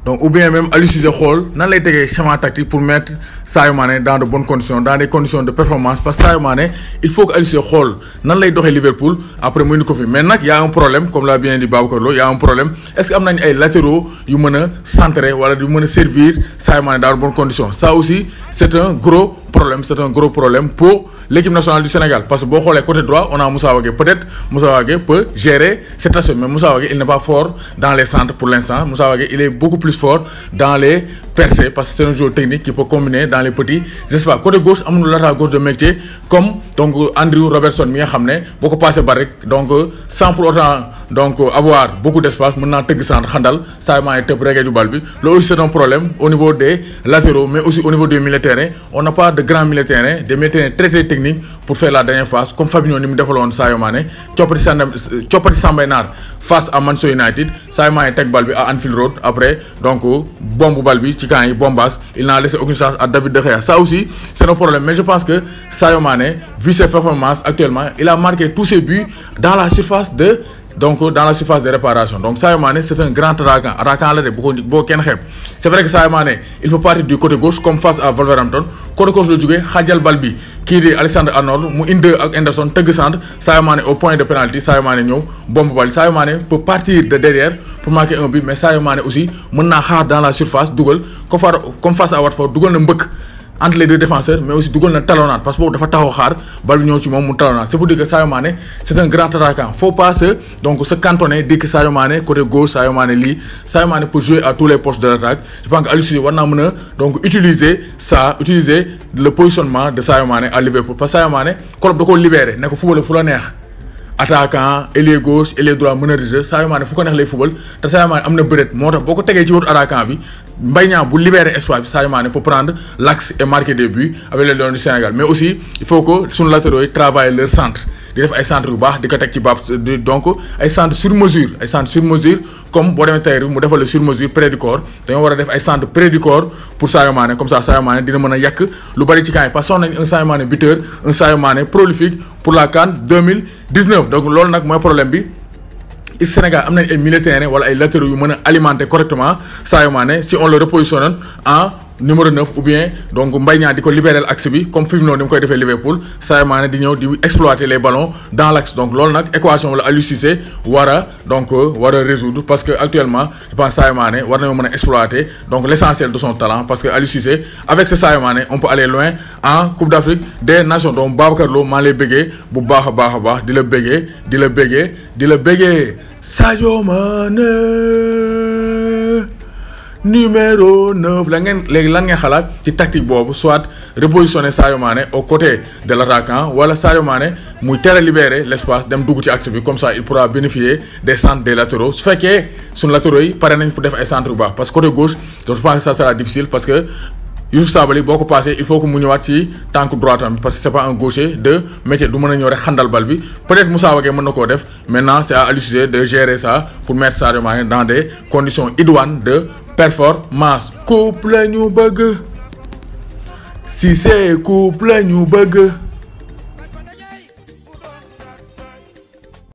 donc ou bien même Aliou Cissé xool nan lay tegee schéma tactique pour mettre Sadio Mané dans de bonnes conditions dans des conditions de performance parce que Sadio Mané il faut que Aliou Cissé xool nan lay doxee Liverpool après mu indi ko fi mais nag y a un problème comme l'a bien dit Babacar Lo y a un problème est-ce que am nañ ay latéraux yu mën a centrer wala yu mën a servir Sadio Mané dans de bonnes conditions ça aussi c'est un gros problème pour l'équipe nationale du Sénégal parce que boo xoolee côté droit on a Moussa Wagué peut-être Moussa Wagué peut gérer cet aspect mais Moussa Wagué il n'est pas fort dans les centres pour l'instant Moussa Wagué il est beaucoup plus fort dans les percées parce que c'est un joueur technique qui peut combiner dans les petits espaces côté gauche amuñu latéral gauche de métier comme donc Andrew Robertson mi nga xam ne boo ko passé ba rek donc sans pour autant donc avoir beaucoup d'espace mën naa tëgg centre xandal Sadio Mané tëb regee du bal bi loolu c'est un problème au niveau des latéraux mais aussi au niveau des milieux de terrain on n'a pas de grands milieux de terrain des milieux de terrain très techniques pour faire la dernière phase comme Fabinho ni mu defaloon Sadio Mané coppati Sambay Naar face à Manchester United Sadio Mané teg bal bi à Anfield Road après donc bombe bal bi ci camp yi bombaas il n'a laissé aucune chance à David De Gea ça aussi c'est un problème mais je pense que Sadio Mané vu ses performances actuellement il a marqué tous ses buts dans la surface de réparation donc Sadio Mané c'est un grand attaquant la de boo kenn xeeb c'est vrai que Sadio Mané il peut partir du côté gauche comme face à Wolverhampton côté gauche la jógee xaajal bal bi kii di Alexander Arnold mu indi ak Henderson tëgg centre Sadio Mané au point de pénalty Sadio Mané ñëw bombe bal Sadio Mané peut partir de derrière pour marquer un but mais Sadio Mané aussi mën naa xaar dans la surface dugal comme face à Watford dugal na mbëkk entre les deux défenseurs mais aussi dugal na talonnade parce que boobu dafa taxaw xaar bal bi ñëw ci moom mu talonnade c'est pour dire que Sadio Mané c'est un grand attaquant faut pas se cantonner dire que Sadio Mané côté gauche Sadio Mané lii Sadio Mané peut jouer à tous les postes de l'attaque je pense que Aliou Cissé war naa mën a donc utiliser le positionnement de Sadio Mané à Liverpool parce que Sadio Mané Klopp da ko libéré ne ko football fu la neex attaquant ailier gauche ailier droit meneur de jeu Sadio Mané fu ko neex lay football te Sadio Mané am na bëreet moo tax boo ko tegee ci wetu attaquant bi Mbaye Niang bu libérer espace bi Sadio Mané peut prendre l'axe et marquer des buts avec les Lions du Sénégal mais aussi il faut que suñu latéraux yi travailler leur centre di def ay centres yu baax di ko teg ci baab donc ay centres sur mesure comme boo demee tey mu defal le sur mesure près du corps dañoo war a def ay centres près du corps pour Sadio Mané comme ça Sadio Mané dina mën a yàq lu bari ci camp yi parce que soxla nañ un Sadio Mané buteur un Sadio Mané prolifique pour la CAN 2019 donc loolu nag mooy problème bi. Sénégal am nañ ay milieux de terrain wala ay latéraux yu mën a alimenter correctement Sadio Mané si on le repositionne en numéro 9 ou bien donc Mbaye Niang di ko libérer axe bi comme Firmino ni mu koy defee Liverpool Sadio Mané di ñëw di exploiter les ballons dans l'axe donc loolu nag équation la Aliou Cissé war a résoudre parce que actuellement je pense Sadio Mané war nañoo mën a exploiter donc l'essentiel de son talent parce que Aliou Cissé avec ce Sadio Mané on peut aller loin en Coupe d'Afrique des Nations donc Babacar Lo maa lay bëggee bu baax a baax di la bëggee Sadio Mané numéro 9 léegi lan ngeen xalaat ci tactique boobu soit repositionner Sadio Mané aux côtés de l'attaquant wala Sadio Mané muy teel a libérer l'espace dem dugg ci axe bi comme ça il pourra bénéficier des centres des latéraux su fekkee suñu latéraux yi pare nañ pour def ay centres bu baax parce que côté gauche je pense que ça sera difficile parce que Youssouf Sabaly boo ko passé il faut que mu ñëwaat ci tànku droite am parce que c'est pas un gaucher de métier du mën a ñëw rek xandal bal bi peut-être Moussa Wagué mën na koo def maintenant c'est à Aliou Cissé de gérer ça pour mettre Sadio Mané dans des conditions idoines de performance. Coupe la ñu bëgg Cissé coupe la ñu bëgg.